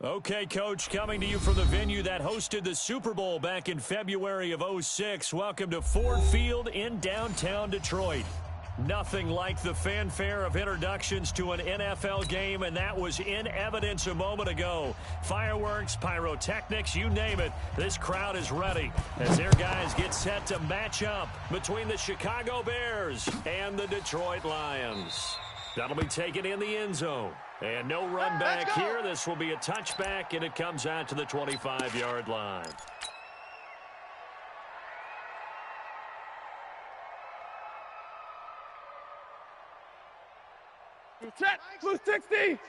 Okay, Coach, coming to you from the venue that hosted the Super Bowl back in February of '06. Welcome to Ford Field in downtown Detroit. Nothing like the fanfare of introductions to an NFL game, and that was in evidence a moment ago. Fireworks, pyrotechnics, you name it. This crowd is ready as their guys get set to match up between the Chicago Bears and the Detroit Lions. That'll be taken in the end zone. And no run back here. This will be a touchback, and it comes out to the 25-yard line. Set, blue 60. 50.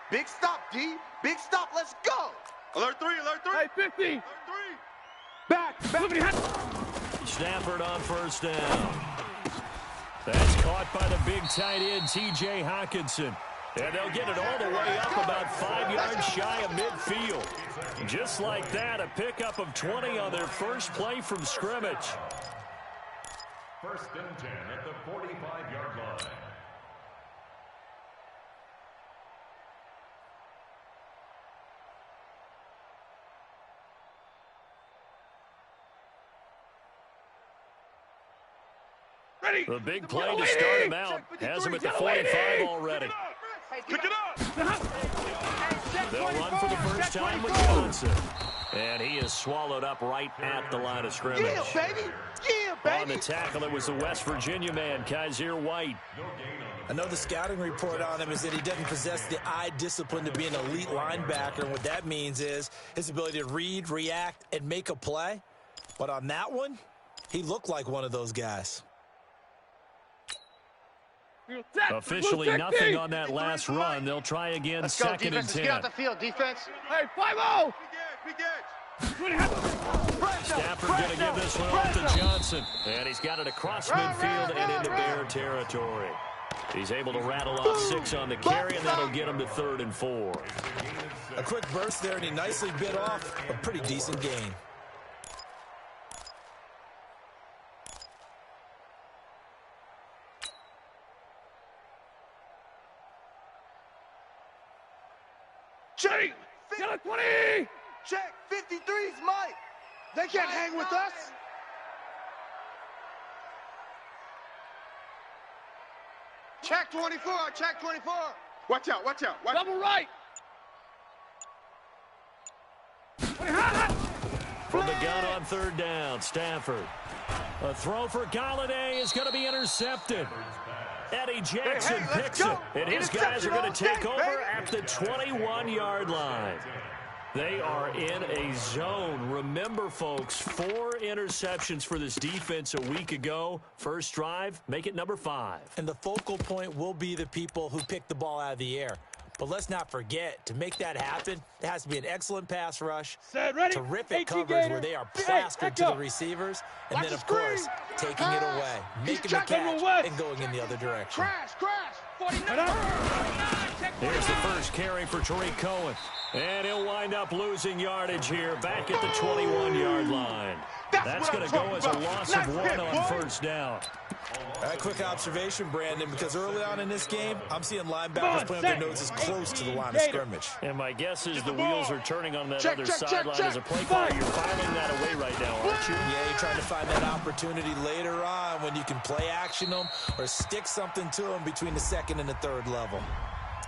Big stop, D. Big stop. Let's go. Alert 3, alert 3. Hey, 50. Alert 3. Back. Stafford on first down. That's caught by the big tight end, T.J. Hockenson. And they'll get it all the way up about 5 yards shy of midfield. Just like that, a pickup of 20 on their first play from scrimmage. First and 10 at the 45-yard line. The big play to start him out. Has him at the 45 already. Pick it up. They'll run for the first time with Johnson. And he is swallowed up right at the line of scrimmage. Yeah, baby. Yeah, baby. On the tackle, it was the West Virginia man, Kaiser White. I know the scouting report on him is that he doesn't possess the eye discipline to be an elite linebacker. And what that means is his ability to read, react, and make a play. But on that one, he looked like one of those guys. Officially nothing on that last run. They'll try again. Let's go, second defense. and 10. Let's get out the field, defense. Hey, 5-0. Stafford going to give this one off to Johnson. And he's got it across midfield and into Bear territory. He's able to rattle off 6 on the carry, and that'll get him to 3rd and 4. A quick burst there, and he nicely bit off a pretty decent gain. Check. Got a 20. Check. 53's Mike. They can't hang with us. Check 24. Check 24. Watch out. Double right. From the gun on 3rd down, Stafford. A throw for Galladay is going to be intercepted. Eddie Jackson picks it, and his guys are going to take over at the 21-yard line. They are in a zone. Remember, folks, 4 interceptions for this defense a week ago. First drive, make it number 5. And the focal point will be the people who pick the ball out of the air. But let's not forget, to make that happen, there has to be an excellent pass rush, terrific coverage where they are plastered to the receivers, and then, of course, taking it away, making the catch, and going in the other direction. Here's the first carry for Tariq Cohen. And he'll wind up losing yardage here back at the 21-yard line. That's going to go as a loss of 1 on first down. All right, quick observation, Brandon, because early on in this game, I'm seeing linebackers playing their noses close to the line of scrimmage. And my guess is the wheels are turning on that other sideline as a play caller. You're filing that away right now, aren't you? Yeah, you're trying to find that opportunity later on when you can play action them or stick something to them between the 2nd and the 3rd level.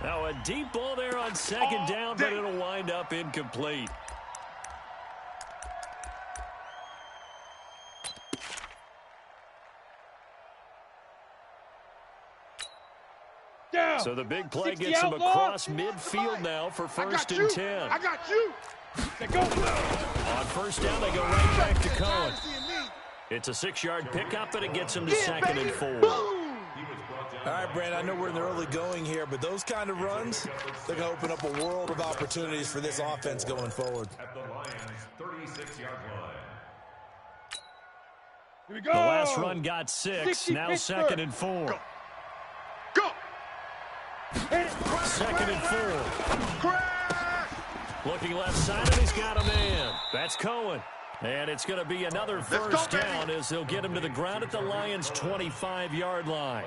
Now a deep ball there on 2nd down, but it'll wind up incomplete. So the big play gets him across midfield now for 1st and 10. I got you. Go. On first down, they go right back to Cohen. It's a 6-yard pickup, and it gets him to 2nd and 4. All right, Brandon, I know we're in the early going here, but those kind of runs, they're going to open up a world of opportunities for this offense going forward. At the Lions' 36-yard line. Here we go. The last run got 6, now 2nd and 4. Go. 2nd and 4. Looking left side, and he's got a man. That's Cohen. And it's going to be another first down as they'll get him to the ground at the Lions' 25-yard line.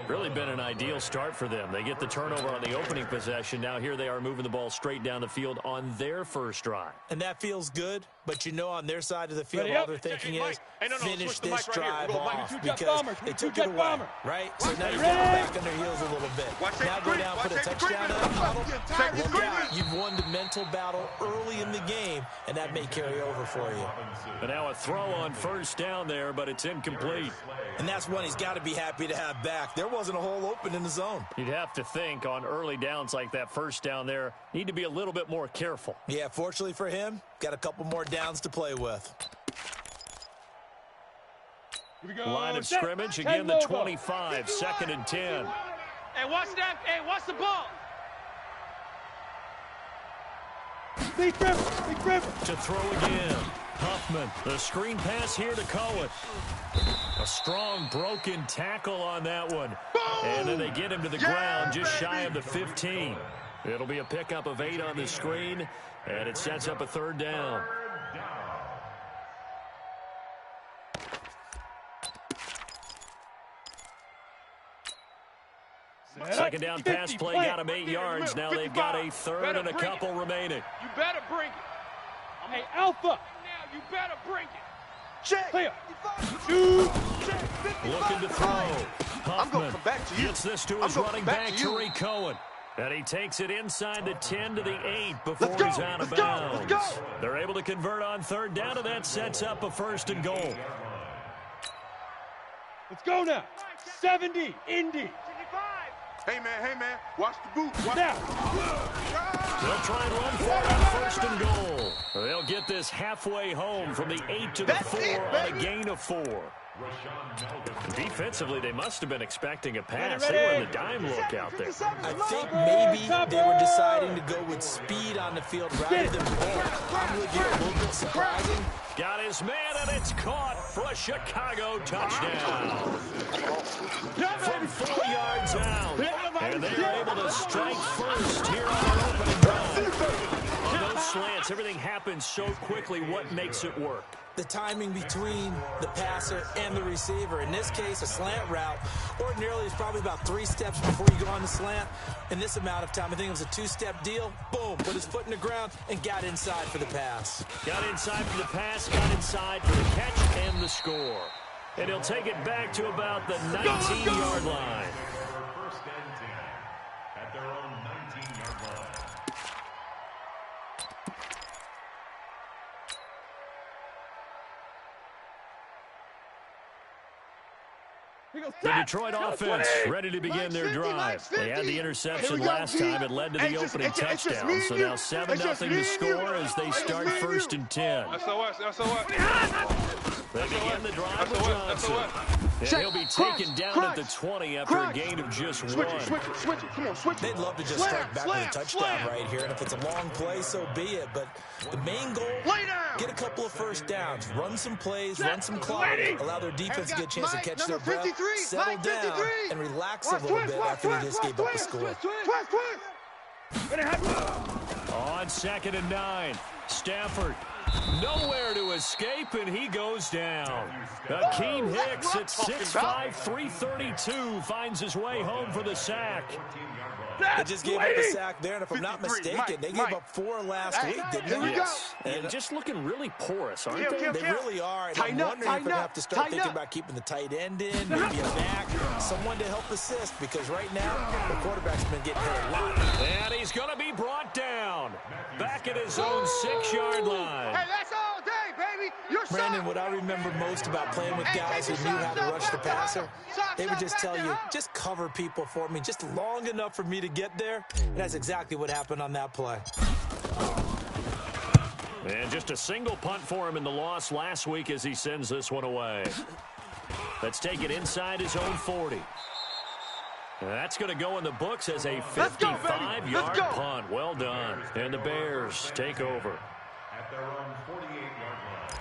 Really been an ideal start for them. They get the turnover on the opening possession. Now here they are moving the ball straight down the field on their first drive. And that feels good, but you know on their side of the field, all they're thinking is finish this drive off because they took it away, right? So now you're back on their heels a little bit. Now go down, put a touchdown in that model. Look out, you've won the mental battle early in the game, and that may carry over for you. And now a throw on first down there, but it's incomplete. And that's one he's got to be happy to have back. There wasn't a hole open in the zone. You'd have to think on early downs like that first down there, need to be a little bit more careful. Yeah, fortunately for him, got a couple more downs to play with. Line of scrimmage, again the 25, 2nd and 10. Hey, watch that. Hey, watch the ball. To throw again. Huffman, the screen pass here to Cohen. A strong broken tackle on that one. And then they get him to the ground just shy of the 15. It'll be a pickup of 8 on the screen, and it sets up a 3rd down. Second down pass play got him 8 yards. Now they've got a 3rd and a couple remaining. You better bring it. Hey, Alpha. Now you better bring it. Check. Clear. Looking to throw. I'm going to come back to you. Gets this to his running back, Tariq Cohen. And he takes it inside the 10 to the 8 before he's out of bounds. They're able to convert on 3rd down, and that sets up a 1st and goal. Let's go now. 70, Indy. Hey, man, watch the boot. Watch now. They'll try and run for it on 1st and goal. They'll get this halfway home from the 8 to the 4 on a gain of 4. Defensively, they must have been expecting a pass. They were in the dime look out there. I think maybe they were deciding to go with speed on the field rather than bulk. Probably a little bit surprising. Got his man, and it's caught for a Chicago touchdown. From 4 yards out. And they're able to strike first here on their opening drive. On those slants, everything happens so quickly. What makes it work? The timing between the passer and the receiver. In this case, a slant route. Ordinarily, it's probably about 3 steps before you go on the slant. In this amount of time, I think it was a 2-step deal. Boom, put his foot in the ground and got inside for the pass. Got inside for the pass, got inside for the catch and the score. And he'll take it back to about the 19-yard line. First and 10 at their own 19-yard line. The Detroit offense ready to begin their drive. They had the interception last time. It led to the opening touchdown. So now 7-0 to score as they start 1st and 10. They begin the drive with Johnson. And he'll be taken down at the 20 after a gain of just 1. They'd love to just strike back with a touchdown right here. And if it's a long play, so be it. But the main goal, get a couple of first downs, run some plays, run some clock, allow their defense to get a chance to catch their breath, settle down, and relax a little bit after they just gave up a score. On 2nd and 9, Stafford nowhere to escape, and he goes down. Akeem Hicks at 6'5", 332 finds his way home for the sack. They just gave up a sack there, and if I'm not mistaken, they gave up 4 last week, didn't they? Yes. And just looking really porous, aren't they? They really are, and I'm wondering if they're going to have to start thinking about keeping the tight end in, maybe a back, someone to help assist, because right now, the quarterback's been getting hit a lot. And he's going to be brought down back at his own 6-yard line. Hey, that's all day, baby. You're Brandon, what I remember most about playing with guys who knew how to rush the passer, they would just tell you, just cover people for me, just long enough for me to get there. And that's exactly what happened on that play. And just a single punt for him in the loss last week as he sends this one away. Let's take it inside his own 40. That's going to go in the books as a 55-yard punt. Well done. And the Bears take over. At their own 48-yard line.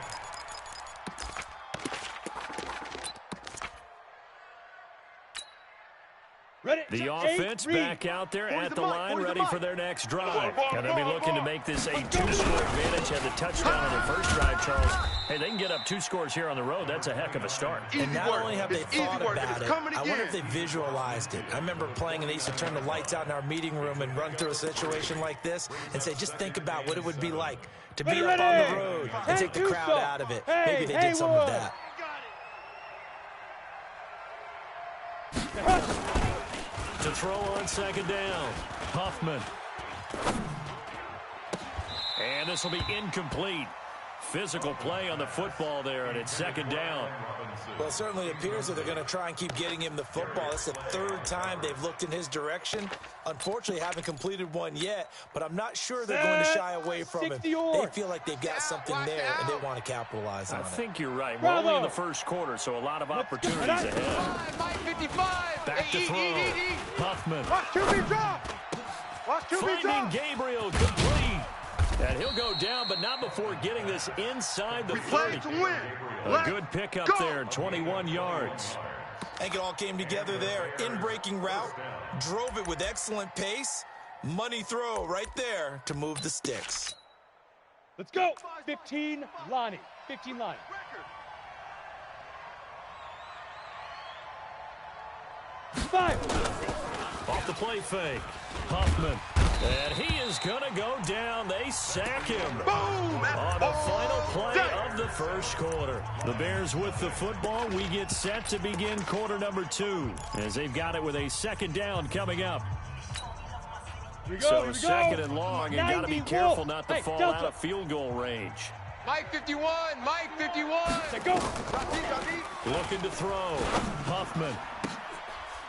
The offense back out there at the line, ready for their next drive. And they'll be looking to make this a 2-score advantage. Had the touchdown on their first drive, Charles. Hey, they can get up 2 scores here on the road. That's a heck of a start. And not only have they thought about it, I wonder if they visualized it. I remember playing, and they used to turn the lights out in our meeting room and run through a situation like this and say, just think about what it would be like to be up on the road and take the crowd out of it. Maybe they did some of that. To throw on second down, Huffman. And this will be incomplete. Physical play on the football there, and it's second down. Well, it certainly appears that they're going to try and keep getting him the football. It's the 3rd time they've looked in his direction. Unfortunately, haven't completed one yet, but I'm not sure they're going to shy away from him. They feel like they've got something there, and they want to capitalize on it. I think you're right. We're only in the first quarter, so a lot of opportunities ahead. Back to throw. Huffman. Watch QB drop. Watch QB drop. Finding Gabriel complete. And he'll go down, but not before getting this inside the 30. A good pickup there, 21 yards. I think it all came together there. In-breaking route, drove it with excellent pace. Money throw right there to move the sticks. Let's go. 15, Lonnie. 15, Lonnie. Five. Off the play fake. Huffman. And he is going to go down. They sack him. Boom! On the final play of the first quarter. The Bears with the football. We get set to begin quarter number 2 as they've got it with a second down coming up. So second and long, and got to be careful not to fall out of field goal range. Mike 51, Mike 51. Let's go. Looking to throw. Huffman.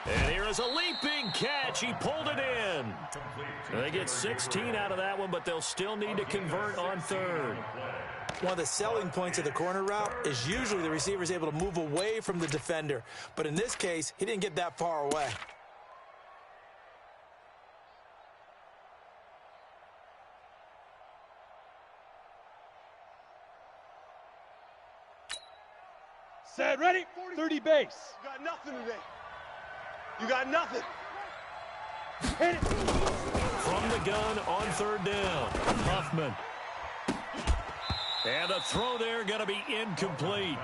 And here is a leaping catch. He pulled it in. They get 16 out of that one, but they'll still need to convert on 3rd. One of the selling points of the corner route is usually the receiver is able to move away from the defender. But in this case, he didn't get that far away. Set, ready, 30 base. You got nothing today. You got nothing. Hit it. From the gun on 3rd down, Huffman. And a throw there going to be incomplete.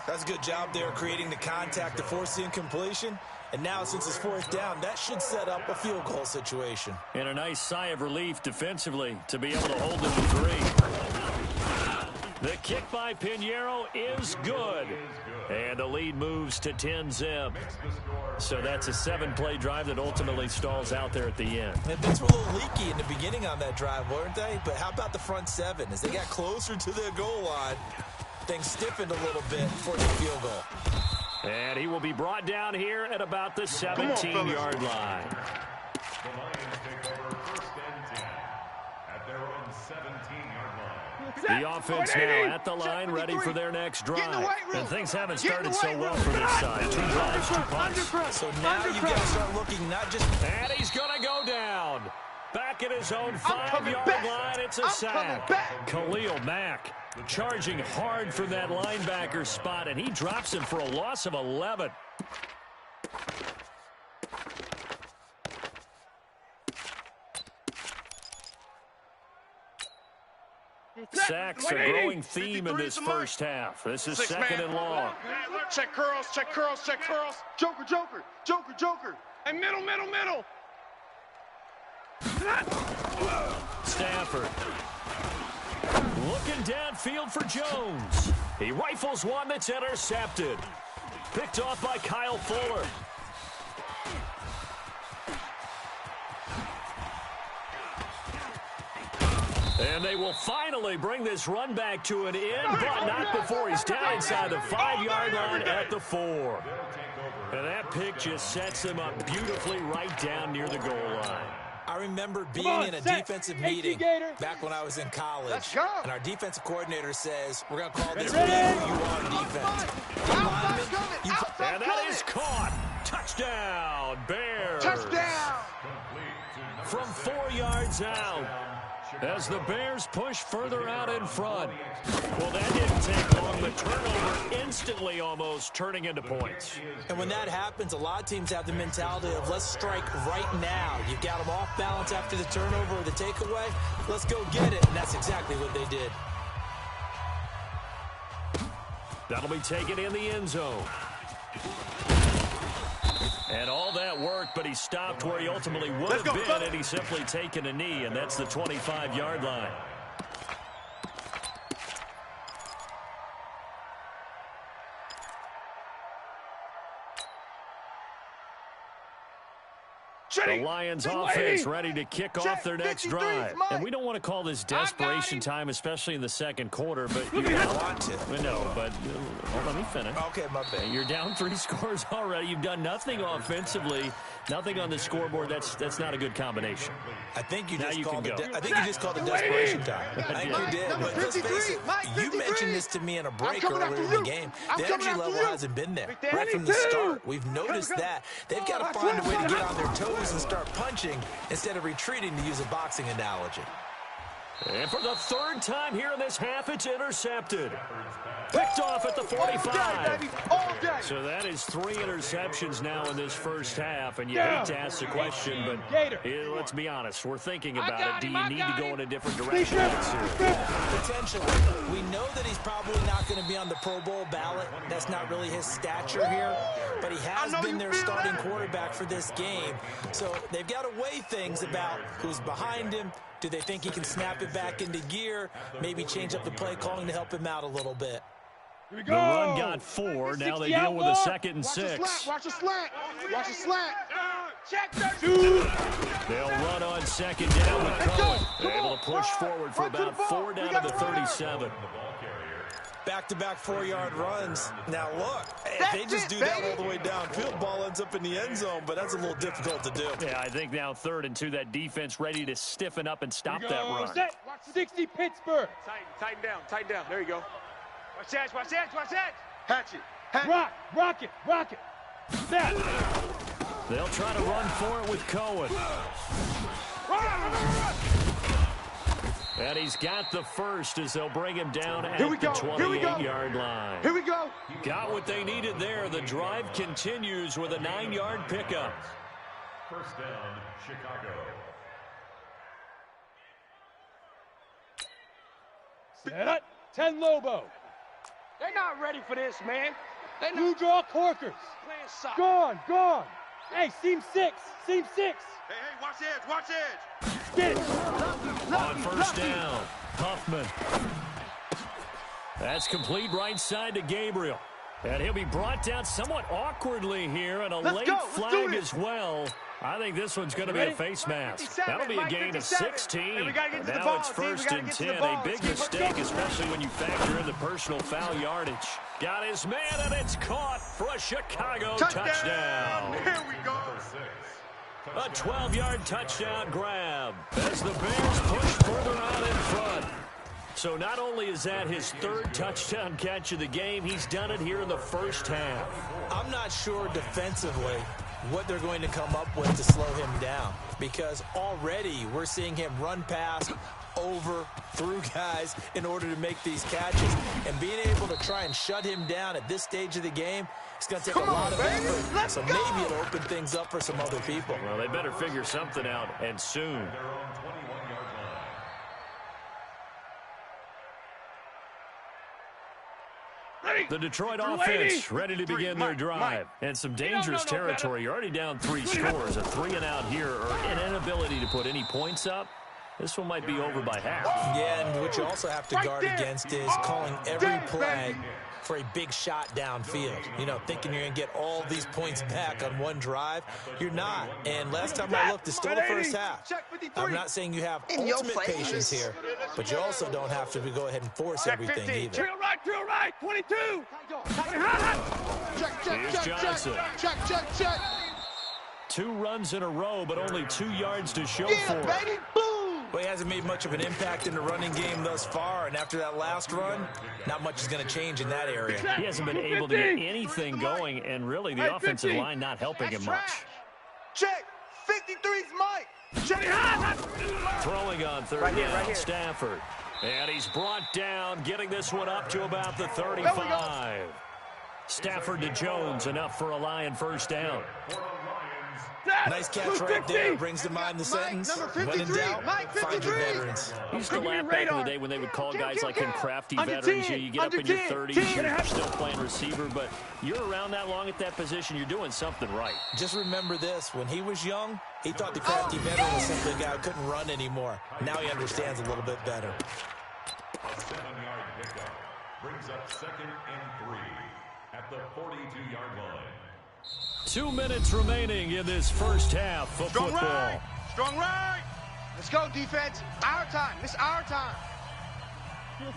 That's a good job there creating the contact to force the incompletion. And now since it's 4th down, that should set up a field goal situation. And a nice sigh of relief defensively to be able to hold them to 3. The kick by Pinheiro is good. And the lead moves to 10-zip. So that's a 7-play drive that ultimately stalls out there at the end. And things were a little leaky in the beginning on that drive, weren't they? But how about the front 7? As they got closer to their goal line, things stiffened a little bit for the field goal. And he will be brought down here at about the 17-yard line. The Lions take over 1st and 10 at their own 17-yard line. The offense now at the line, ready for their next drive. And things haven't started so well for this side. 2 drives, 2 punts. So now you got to start looking not just... And he's going to go down. Back at his own 5-yard line, it's a sack. Khalil Mack charging hard from that linebacker spot, and he drops him for a loss of 11. Sacks a growing theme in this first half. This is 2nd and long. Check curls, check curls, check curls. Joker, joker, joker, joker. And middle, middle, middle. Stafford looking downfield for Jones. He rifles one that's intercepted. Picked off by Kyle Fuller. And they will finally bring this run back to an end, but not before he's down inside the 5-yard line at the 4. And that pick just sets him up beautifully right down near the goal line. I remember being in a defensive meeting back when I was in college, and our defensive coordinator says, we're going to call this game who you are on defense. And that is caught. Touchdown, Bears. Touchdown. From 4 yards out. as the Bears push further out in front. Well, that didn't take long. The turnover instantly almost turning into points. And when that happens, a lot of teams have the mentality of let's strike right now. You've got them off balance after the turnover or the takeaway. Let's go get it. And that's exactly what they did. That'll be taken in the end zone. And all that worked, but he stopped where he ultimately would have been, and he's simply taken a knee, and that's the 25-yard line. The Lions offense ready to kick off their next drive. And we don't want to call this desperation time, especially in the second quarter, but you want to. No, but let me finish. Okay, my bad. You're down 3 scores already. You've done nothing offensively, nothing on the scoreboard. That's not a good combination. I think you just called it. I think you just called it desperation time. I think you did. But let's face it, you mentioned this to me in a break earlier in the game. The energy level hasn't been there right from the start. We've noticed that. They've got to find a way to get on their toes and start punching instead of retreating, to use a boxing analogy. And for the third time here in this half, it's intercepted. Picked off at the 45. So that is 3 interceptions now in this first half, and you hate to ask the question, but let's be honest, we're thinking about it. Do you need to go in a different direction? Potentially. We know that he's probably not going to be on the Pro Bowl ballot. That's not really his stature here, but he has been their starting quarterback for this game. So they've got to weigh things about who's behind him. Do they think he can snap it back into gear? Maybe change up the play calling to help him out a little bit. The run got 4. Now they deal with a 2nd and 6. Watch the slant. Watch the slant. Check that. They'll run on 2nd down with Cohen. Able to push forward for about 4 down to the 37. Back-to-back 4-yard runs. Now, look, if they just do that all the way downfield, ball ends up in the end zone, but that's a little difficult to do. Yeah, I think now 3rd and 2, that defense ready to stiffen up and stop that run. Set. 60 Pittsburgh. Tighten down. There you go. Watch that. Hatch it. Rock it. Set. They'll try to run for it with Cohen. And he's got the first as they'll bring him down at the 28-yard line. Here we go. Got what they needed there. The drive continues with a 9-yard pickup. First down, Chicago. Set. 10 Lobo. They're not ready for this, man. Blue draw Corkers. Gone. Hey, seam 6. Hey, watch edge. Get it. On first down, Huffman. That's complete right side to Gabriel. And he'll be brought down somewhat awkwardly here, and a late flag as well. I think this one's going to be a face mask. That'll be a gain of 16. Now it's 1st and 10. A big mistake, especially when you factor in the personal foul yardage. Got his man, and it's caught for a Chicago touchdown. Here we go. A 12-yard touchdown grab as the Bears push further out in front. So not only is that his 3rd touchdown catch of the game, he's done it here in the first half. I'm not sure defensively what they're going to come up with to slow him down, because already we're seeing him run past, over, through guys in order to make these catches. And being able to try and shut him down at this stage of the game, it's going to take a lot of effort. So maybe it'll open things up for some other people. Well, they better figure something out, and soon. The Detroit offense ready to begin their drive. And some dangerous territory. You're already down 3 scores. A 3-and-out here, or an inability to put any points up. This one might be over by half. Yeah, and what you also have to guard against is calling every play for a big shot downfield. You know, thinking you're going to get all these points back on one drive. You're not. And last time I looked, it's still the first half. I'm not saying you have ultimate patience here, but you also don't have to go ahead and force everything either. Drill right, 22. Here's Johnson. Check. 2 runs in a row, but only 2 yards to show for it. Well, he hasn't made much of an impact in the running game thus far, and after that last run, not much is going to change in that area. He hasn't been able to get anything going, and really the offensive line not helping him much. Check, 50. 53's Mike. Throwing on third down, Stafford. And he's brought down, getting this one up to about the 35. Stafford to Jones, enough for a Lion first down. Nice catch right there. Brings to mind the sentence, when in doubt, find your veterans. You used to laugh back in the day when they would call guys like him crafty veterans. You get up in your 30s, you're still playing receiver, but you're around that long at that position, you're doing something right. Just remember this, when he was young, he thought the crafty veteran was simply a guy who couldn't run anymore. Now he understands a little bit better. A 7-yard pickup brings up 2nd and 3 at the 42-yard line. 2 minutes remaining in this first half of Strong football. right. Strong right. Let's go, defense. Our time. It's our time.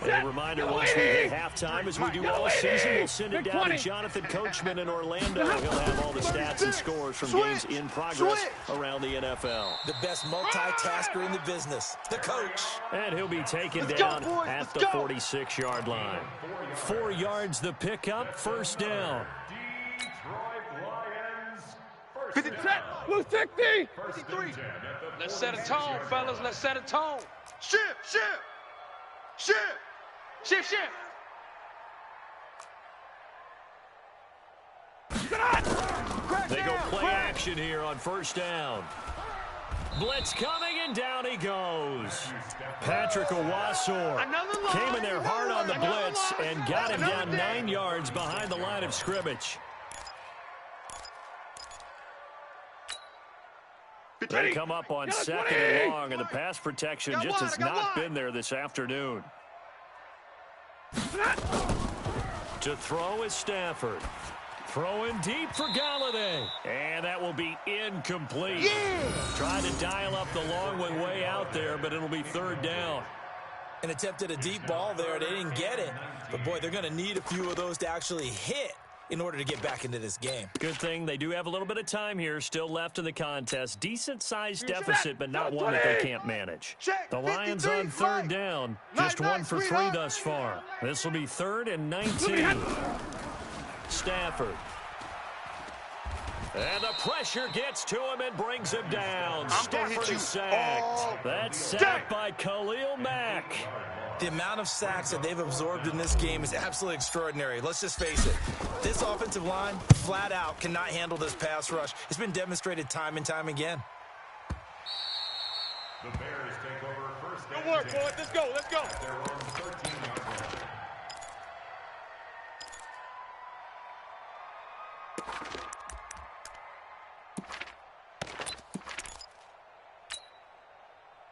A reminder, once we hit halftime, as we do all season, we'll send it down to Jonathan Coachman in Orlando. He'll have all the stats and scores from games in progress around the NFL. The best multitasker in the business, the coach. And he'll be taken down at the 46-yard line. 4 yards the pickup, first down. Detroit Lions, 50 set. Blue 60. 53. Let's set a tone, fellas. Let's set a tone. Shift, shift. Shift. Shift, shift. They go play action here on first down. Blitz coming, and down he goes. Patrick Owasor came in there hard on the blitz and got him down 9 yards behind the line of scrimmage. They come up on 2nd and long, and the pass protection just has not been there this afternoon. To throw is Stafford. Throwing deep for Galladay. And that will be incomplete. Trying to dial up the long one way out there, but it'll be third down. And attempted a deep ball there. They didn't get it. But, boy, they're going to need a few of those to actually hit in order to get back into this game. Good thing they do have a little bit of time here still left in the contest. Decent-sized deficit, but not one that they can't manage. The Lions on third down. Just 1 for 3 thus far. This will be 3rd and 19. Stafford. And the pressure gets to him and brings him down. Stafford is sacked. That's sacked by Khalil Mack. The amount of sacks that they've absorbed in this game is absolutely extraordinary. Let's just face it. This offensive line, flat out, cannot handle this pass rush. It's been demonstrated time and time again. The Bears take over first and Good work, 10. boys. Let's go. Let's go. At their own 13-yard line.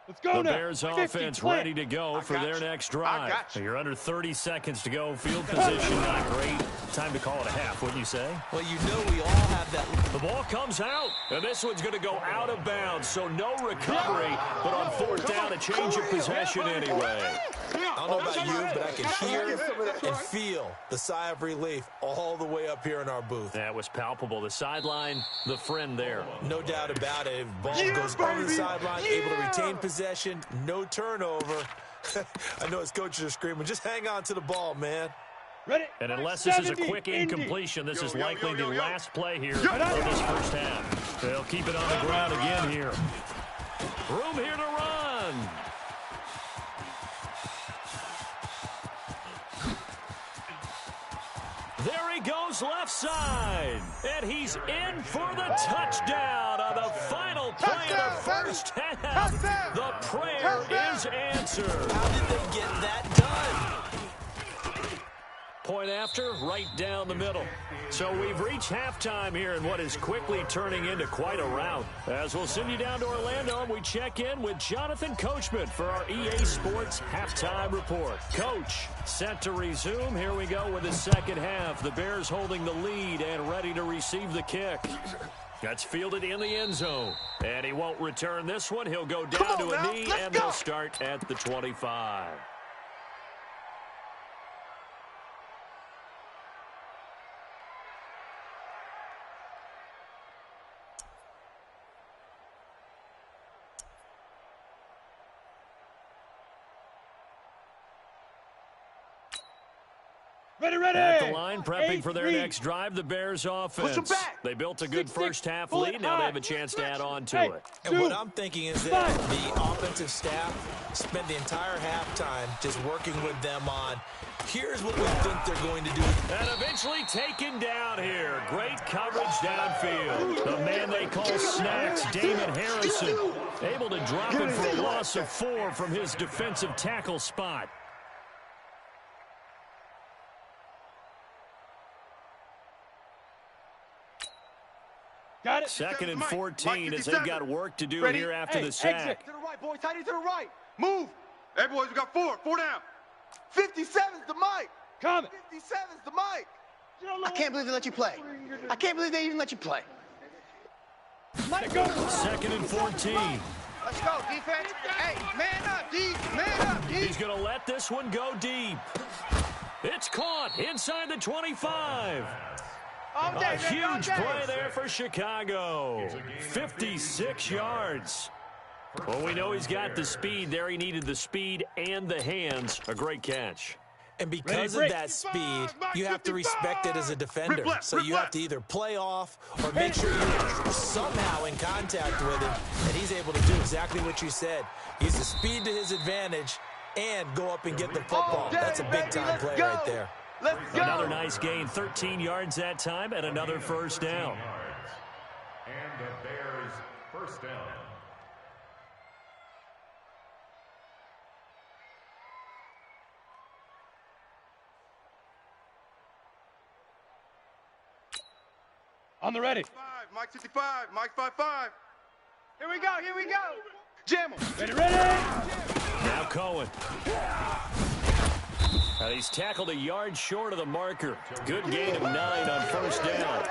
Let's go The now. Bears 50, offense play. ready to go for their next drive. you. You're under 30 seconds to go. Field position not great. Time to call it a half, wouldn't you say? Well, you know we all have that. The ball comes out, and this one's going to go out of bounds, so no recovery, but on fourth down, a change of possession anyway. I don't know about you, but I can hear and feel the sigh of relief all the way up here in our booth. That was palpable. The sideline, the friend there. No doubt about it. Ball goes over the sideline, able to retain possession, no turnover. I know his coaches are screaming, just hang on to the ball, man. Ready? And unless this is a quick incompletion, this is likely the last play here of this first half. They'll keep it on the ground again here. Room here to run. There he goes left side. And he's in for the touchdown on the final play of the first half. The prayer is answered. How did they get that done? Point after, right down the middle. So we've reached halftime here in what is quickly turning into quite a rout. As we'll send you down to Orlando, and we check in with Jonathan Coachman for our EA Sports Halftime Report. Coach, set to resume. Here we go with the second half. The Bears holding the lead and ready to receive the kick. That's fielded in the end zone. And he won't return this one. He'll go down to a knee, and they'll start at the 25. At the line, prepping for their next drive, the Bears offense. They built a good first-half lead. Now they have a chance to add on to it. And what I'm thinking is that the offensive staff spent the entire halftime just working with them on, here's what we think they're going to do. And eventually taken down here. Great coverage downfield. The man they call Snacks, Damon Harrison, able to drop it for a loss of 4 from his defensive tackle spot. Got it. 2nd and 14 as they've got work to do here after the sack. Exit. To the right, boys. Tight end to the right. Move. Hey, boys, we got 4. 4 down. 57's the mic. Coming. 57's the mic. I can't believe they let you play. I can't believe they even let you play. Let it go. 2nd and 14. Let's go, defense. Hey, man up, D. Man up, D. He's going to let this one go deep. It's caught inside the 25. A huge play there for Chicago. 56 yards. Well, we know he's got the speed there. He needed the speed and the hands. A great catch. And because of that speed, you have to respect it as a defender. So you have to either play off or make sure you're somehow in contact with him. And he's able to do exactly what you said. Use the speed to his advantage and go up and get the football. That's a big-time play right there. Another nice gain, 13 yards that time, and another first down. And the Bears first down. On the ready. Mike 65. Mike 55. Here we go, here we go. Jam him. Ready. Now Cohen. He's tackled a yard short of the marker. Good gain of 9 on first down.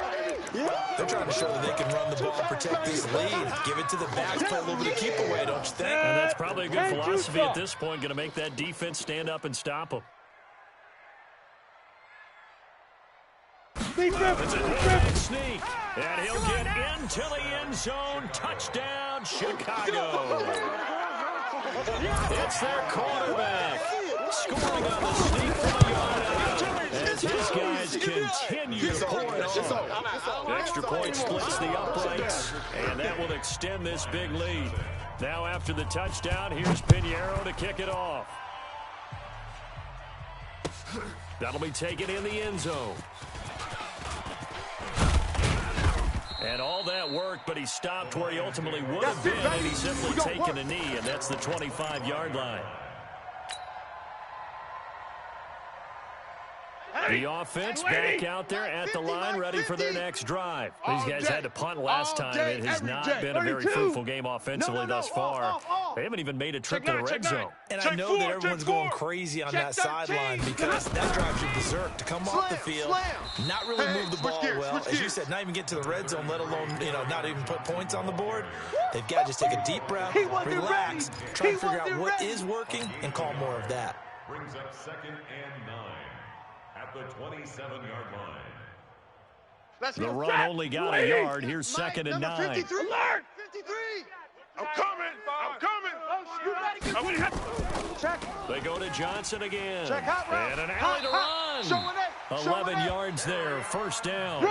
They're trying to show that they can run the ball and protect this lead. Give it to the backs, play a little bit of keep away, don't you think? And that's probably a good philosophy at this point. Going to make that defense stand up and stop them. It's a halfback sneak. And he'll get into the end zone. Touchdown, Chicago. It's their quarterback. Scoring on the sneak from the yard out. As his guys continue to pour it on. Extra point splits the uprights. And that will extend this big lead. Now after the touchdown, here's Pinheiro to kick it off. That'll be taken in the end zone. And all that work, but he stopped where he ultimately would have been, and he's simply taken a knee, and that's the 25-yard line. The offense back out there at the line, ready for their next drive. These guys had to punt last time. It has not been a very fruitful game offensively thus far. They haven't even made a trip to the red zone. And I know that everyone's going crazy on that sideline because that drives you berserk to come off the field, not really move the ball well. As you said, not even get to the red zone, let alone, not even put points on the board. They've got to just take a deep breath, relax, try to figure out what is working, and call more of that. Brings up 2nd and 9 at the 27-yard line. The run only got a yard. Here's 2nd and 9. 53. Alert! 53. I'm coming. Check. They go to Johnson again. Check out, and an alley to run. 11 yards there, first down.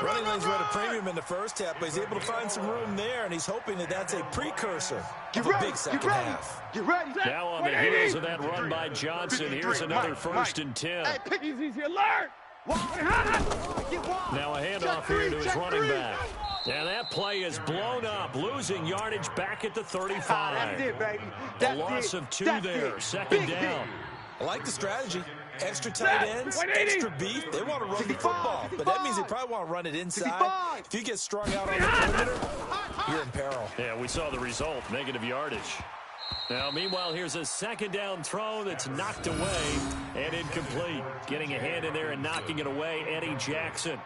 Running lanes were at a premium in the first half, but he's able to find some room there, and he's hoping that that's a precursor of a big second half. Get ready. Now on the heels of that run by Johnson, here's another 1st and 10. Hey, pick easy, alert. Now a handoff here to his running back. And that play is blown up, losing yardage back at the 35. That's it, baby. A loss of 2 there, 2nd down. I like the strategy. Extra tight ends, extra beef. They want to run the football, but that means they probably want to run it inside. If you get strung out on the perimeter, you're in peril. Yeah, we saw the result, negative yardage. Now, meanwhile, here's a 2nd down throw that's knocked away and incomplete. Getting a hand in there and knocking it away, Eddie Jackson.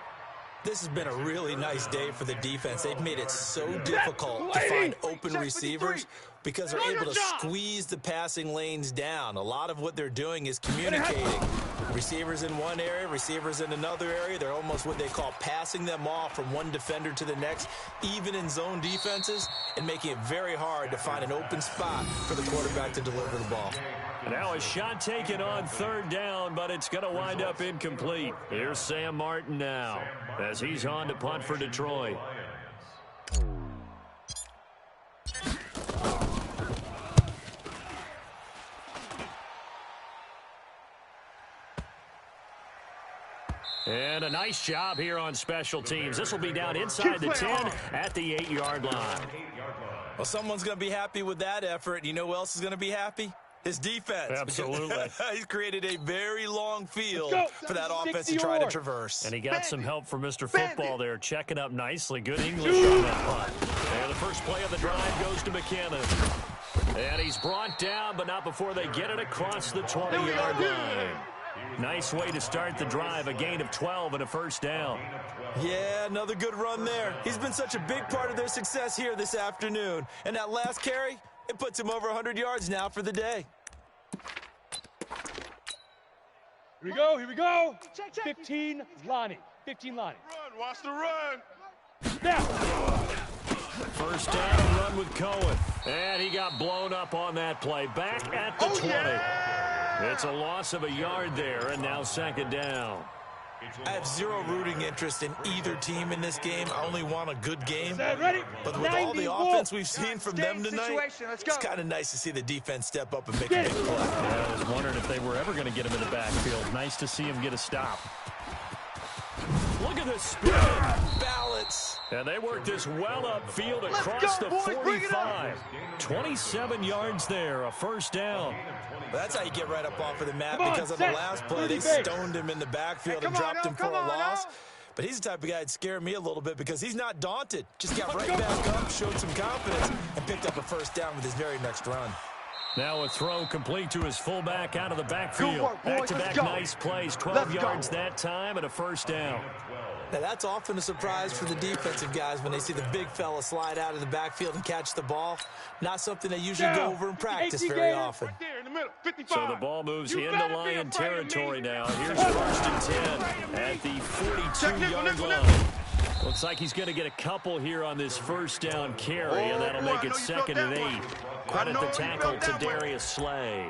This has been a really nice day for the defense. They've made it so difficult to find open receivers. because they're able to squeeze the passing lanes down. A lot of what they're doing is communicating. Receivers in one area, receivers in another area. They're almost what they call passing them off from one defender to the next, even in zone defenses, and making it very hard to find an open spot for the quarterback to deliver the ball. Now a shot taken on third down, but it's going to wind up incomplete. Here's Sam Martin now as he's on to punt for Detroit. And a nice job here on special teams. This will be down inside the 10 at the 8-yard line. Well, someone's going to be happy with that effort. You know who else is going to be happy? His defense. Absolutely. He's created a very long field for that offense to try to traverse. And he got some help from Mr. Football there, checking up nicely. Good English on that punt. And the first play of the drive goes to McKinnon. And he's brought down, but not before they get it across the 20-yard line. Nice way to start the drive, a gain of 12 and a first down. Yeah, another good run there. He's been such a big part of their success here this afternoon. And that last carry, it puts him over 100 yards now for the day. Here we go, here we go. 15, Lonnie. 15, Lonnie. Run, watch the run. Now. First down, run with Cohen. And he got blown up on that play. Back at the 20. Yeah! It's a loss of a yard there, and now second down. I have zero rooting interest in either team in this game. I only want a good game. But with all the offense we've seen from them tonight, it's kind of nice to see the defense step up and make a big play. Yeah, I was wondering if they were ever going to get him in the backfield. Nice to see him get a stop. Look at this spin. Balance. And they worked this well upfield across the 45. 27 yards there, a first down. Well, that's how you get right up off of the map, because on the last play, they stoned him in the backfield and dropped him for a loss. But he's the type of guy that scared me a little bit because he's not daunted. Just got right back up, showed some confidence, and picked up a first down with his very next run. Now a throw complete to his fullback out of the backfield. Back-to-back nice plays, 12 yards that time and a first down. Now, that's often a surprise for the defensive guys when they see the big fella slide out of the backfield and catch the ball. Not something they usually go over in practice very often. Right there in the middle, 55. So the ball moves into Lion territory now. Here's first and 10 at the 42-yard line. Looks like he's going to get a couple here on this first down carry, and that'll make it second and 8. Credit the tackle to Darius Slay.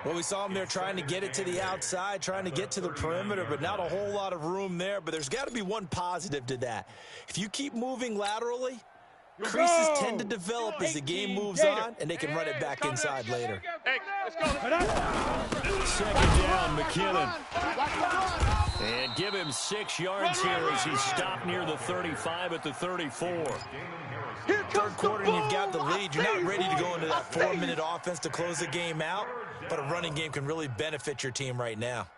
Well, we saw him there trying to get it to the outside, trying to get to the perimeter, but not a whole lot of room there. But there's got to be one positive to that. If you keep moving laterally, creases tend to develop as the game moves on, and they can run it back inside later. Hey, let's go. Second down, McKinnon. And give him 6 yards here as he's stopped near the 35 at the 34. Third quarter, and you've got the lead. You're not ready to go into that 4-minute offense to close the game out, but a running game can really benefit your team right now.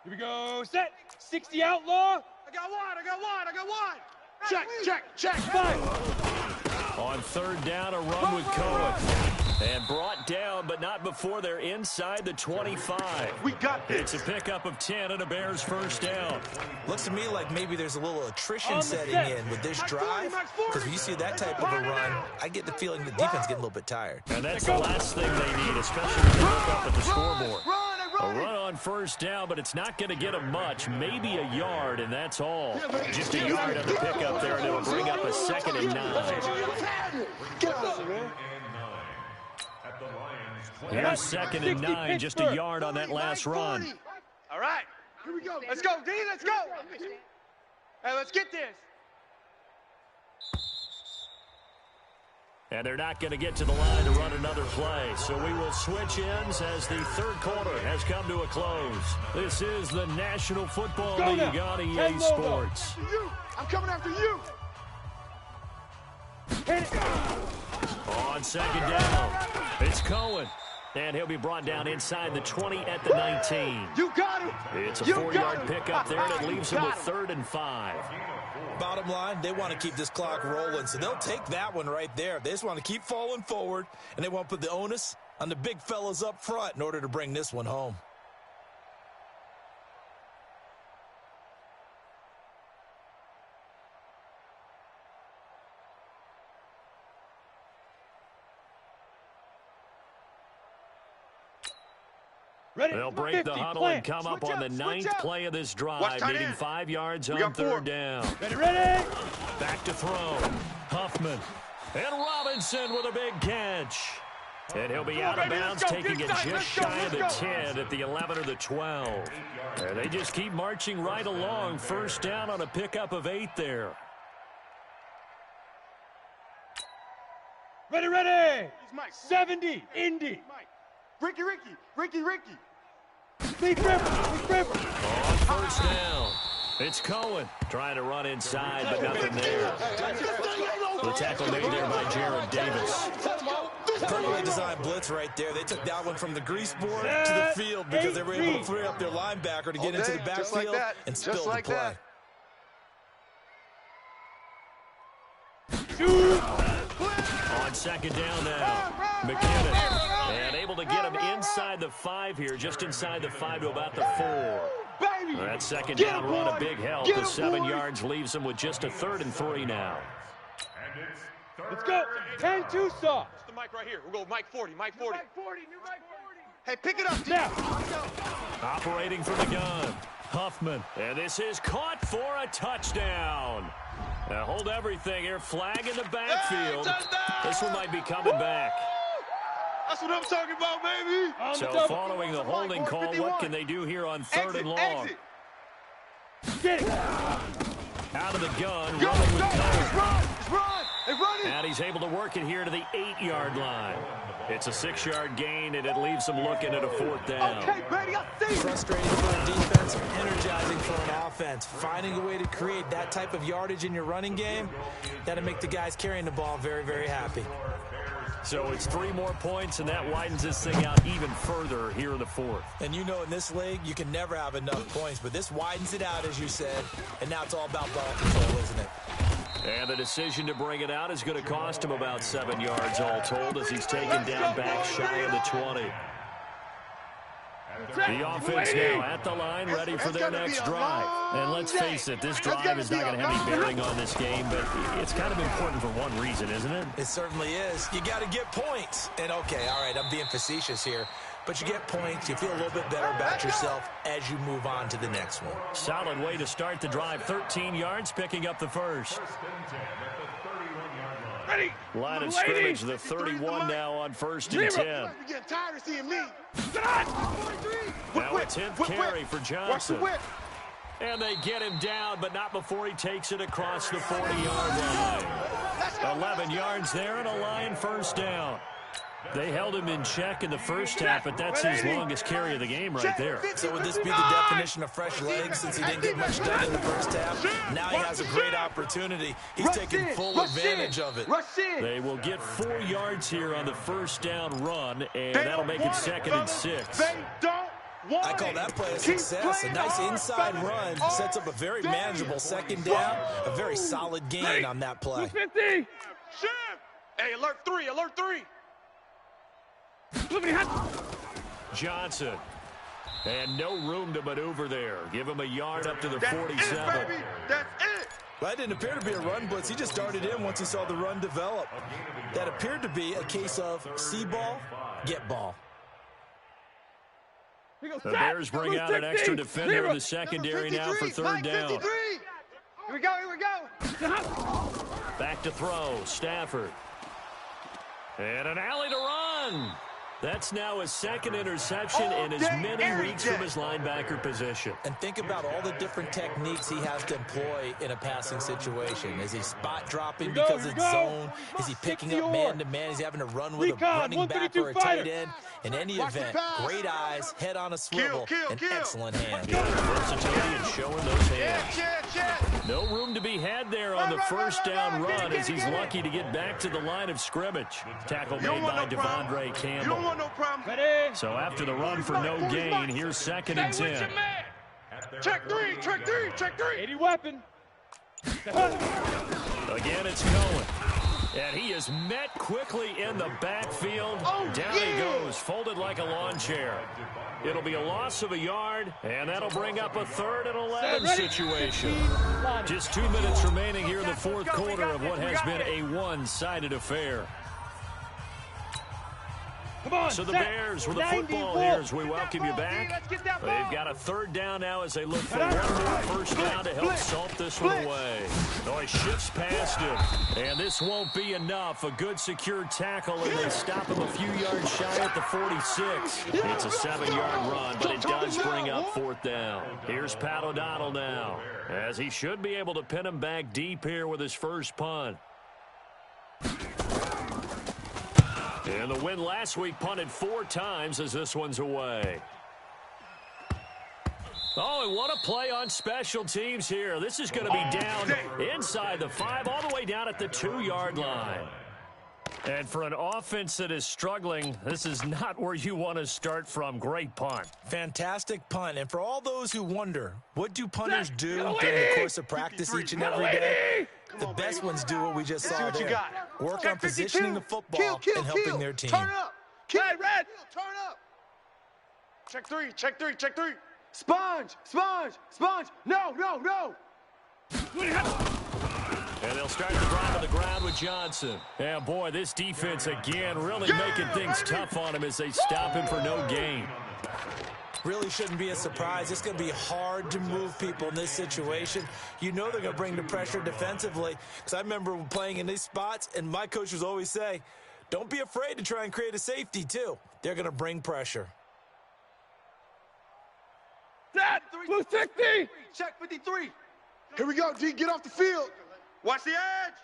Here we go. Set. 60 outlaw. I got one. Check. 5. On third down, a run with Cohen. And brought down, but not before they're inside the 25. We got this. It's a pickup of 10 and a Bears first down. Looks to me like maybe there's a little attrition setting in with this drive, because when you see that type of a run, I get the feeling the defense getting a little bit tired. And that's the last thing they need, especially when they look up at the scoreboard. A run on first down, but it's not going to get them much. Maybe a yard, and that's all. Just a yard on the pickup there, and it'll bring up a second and 9. Here's second and 9, just a yard on that last run. All right. Here we go. Let's go, D. Let's go. Hey, let's get this. And they're not going to get to the line to run another play. So we will switch ends as the third quarter has come to a close. This is the National Football League on EA Sports. I'm coming after you. On second down, it's Cohen. And he'll be brought down inside the 20 at the 19. You got him. It's a 4-yard pickup there, and it leaves him with 3rd and 5. Bottom line, they want to keep this clock rolling, so they'll take that one right there. They just want to keep falling forward, and they want to put the onus on the big fellas up front in order to bring this one home. They'll break the huddle and come up on the 9th play of this drive, needing 5 yards on 3rd down. Ready? Back to throw. Huffman. And Robinson with a big catch. And he'll be out of bounds, taking it just shy of the 10 at the 11 or the 12. And they just keep marching right along. 1st down on a pickup of 8 there. Ready. 70, Indy. Ricky. Big Ripper. On 1st down, it's Cohen trying to run inside, but nothing there. The tackle made there by Jared Davis. Perfectly designed blitz right there. They took that one from the grease board to the field because they were able to free up their linebacker to get into the backfield and spill the play. On 2nd down now, McKinnon. And able to get him inside the 5 here, just inside the 5 to about the 4. That 2nd down run, a big help. The 7 yards leaves him with just a 3rd and 3 now. Let's go. 10-2 saw. It's the mic right here. We'll go Mike 40. Mike 40. Hey, pick it up. Now. Operating from the gun, Huffman. And this is caught for a touchdown. Now hold everything here. Flag in the backfield. This one might be coming back. That's what I'm talking about, baby. So following the holding call, what can they do here on 3rd and long? Get it. Out of the gun, running with Cohen. Run. And he's able to work it here to the 8-yard line. It's a 6-yard gain, and it leaves them looking at a 4th down. Okay, Brady, I see. Frustrating for a defense, energizing for an offense. Finding a way to create that type of yardage in your running game, that'll make the guys carrying the ball very, very happy. So it's 3 more points, and that widens this thing out even further here in the 4th. And you know in this league, you can never have enough points, but this widens it out, as you said, and now it's all about ball control, isn't it? And the decision to bring it out is going to cost him about 7 yards all told as he's taken down back shy of the 20. The offense now at the line, ready for their next drive. And let's face it, this drive is not going to have any bearing on this game, but it's kind of important for one reason, isn't it? It certainly is. You got to get points. And okay, all right, I'm being facetious here, but you get points, you feel a little bit better about yourself as you move on to the next one. Solid way to start the drive, 13 yards, picking up the first. Ready. Line of scrimmage, the 31 now on 1st and 10. You're getting tired of seeing me. Now a 10th carry for Johnson. And they get him down, but not before he takes it across the 40-yard line. 11 yards there and a Lion 1st down. They held him in check in the first half, but that's his longest carry of the game right there. So would this be the definition of fresh legs since he didn't get much done in the first half? Now he has a great opportunity. He's taking full advantage of it. They will get 4 yards here on the 1st down run, and that'll make it 2nd and 6. I call that play a success. A nice inside run sets up a very manageable 2nd down, a very solid gain on that play. 50. Hey, alert 3, alert 3. Johnson. And no room to maneuver there. Give him a yard up to the 47. That's it. Well, that didn't appear to be a run blitz. He just darted in once he saw the run develop. That appeared to be a case of see ball, get ball. The Bears bring out an extra defender in the secondary now for 3rd down. Here we go. Back to throw, Stafford. And an alley to run. That's now his 2nd interception in as many weeks from his linebacker position. And think about all the different techniques he has to employ in a passing situation. Is he spot dropping because it's zone? Is he picking up man-to-man? Is he having to run with a running back or a tight end? In any event, great eyes, head on a swivel, and excellent hands. Yeah, versatility and showing those hands. No room to be had there on the 1st down run as he's lucky to get back to the line of scrimmage. Tackle made by Devondre Campbell. No problem. So after the run for no gain, here's 2nd and 10. Check 3. 80 weapon. Again, it's Cohen. And he is met quickly in the backfield. Down he goes, folded like a lawn chair. It'll be a loss of a yard, and that'll bring up a 3rd and 11 situation. Just 2 minutes remaining here in the 4th quarter of what has been a one-sided affair. So the Bears with the football here as we welcome you back. They've got a third down now as they look for one more first down to help salt this one away. Oh, he shifts past him, and this won't be enough. A good secure tackle, and they stop him a few yards shy at the 46. It's a 7-yard run, but it does bring up fourth down. Here's Pat O'Donnell now, as he should be able to pin him back deep here with his first punt. And the win last week punted 4 times as this one's away. Oh, and what a play on special teams here. This is going to be down inside the 5, all the way down at the 2-yard line. And for an offense that is struggling, this is not where you want to start from. Great punt. Fantastic punt. And for all those who wonder, what do punters do during the course of practice each and every day? The best ones do what we just saw there. Work on positioning the football and helping their team. Turn up. Hey, Red. Turn up. Check 3, check 3, check 3. Sponge. No. And they'll start the drive on the ground with Johnson. And boy, this defense again really making things tough on him as they stop him for no gain. Really shouldn't be a surprise. It's going to be hard to move people in this situation. You know they're going to bring the pressure defensively. Because I remember playing in these spots, and my coaches always say, don't be afraid to try and create a safety, too. They're going to bring pressure. Set! Blue 60! Check 53. Here we go, D. Get off the field. Watch the edge.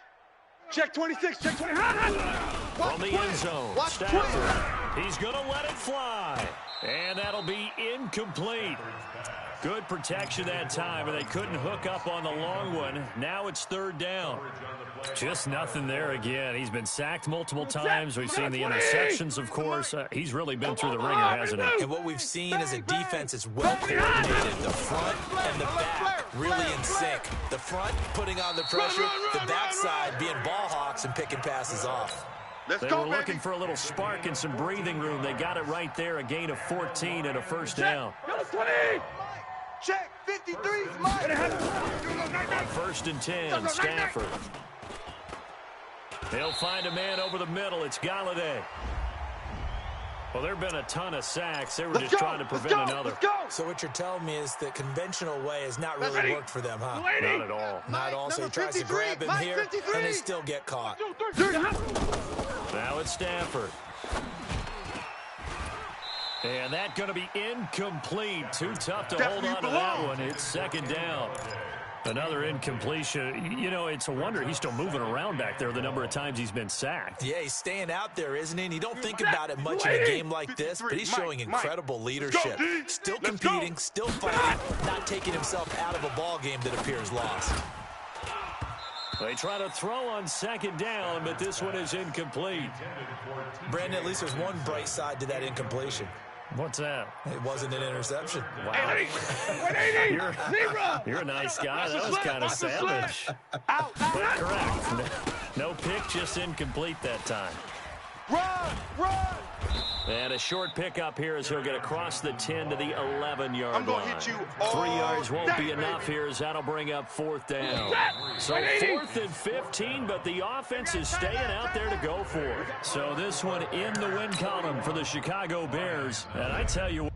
Check 26. Check 20. From the end zone, Stafford. He's going to let it fly. And that'll be incomplete. Good protection that time, and they couldn't hook up on the long one. Now it's third down. Just nothing there again. He's been sacked multiple times. We've seen the interceptions, of course. He's really been through the ringer, hasn't he? And what we've seen is a defense is well coordinated. The front and the back really in sync. The front putting on the pressure, the backside being ball hawks and picking passes off. They were looking for a little spark and some breathing room. They got it right there, a gain of 14 and a first down. Check 53. On first and 10, Stafford. They'll find a man over the middle. It's Galladay. Well, there have been a ton of sacks. They were just trying to prevent another. So what you're telling me is the conventional way has not really worked for them, huh? Not at all. Not all. So he tries to grab him here, and they still get caught. Now it's Stafford. And that's going to be incomplete. Too tough to hold on to that one. It's second down. Another incompletion. You know, it's a wonder he's still moving around back there the number of times he's been sacked. Yeah, he's staying out there, isn't he? And you don't think about it much in a game like this, but he's showing incredible leadership. Still competing, still fighting, not taking himself out of a ball game that appears lost. They try to throw on second down, but this one is incomplete. Brandon, at least there's one bright side to that incompletion. What's that? It wasn't an interception. Wow. You're a nice guy. That was kind of savage. But correct. No pick, just incomplete that time. Run! And a short pickup here as he'll get across the 10 to the 11-yard line. I'm going to hit you all 3 yards won't be enough here as that'll bring up fourth down. So 4th and 15, but the offense is staying out there to go for it. So this one in the win column for the Chicago Bears. And I tell you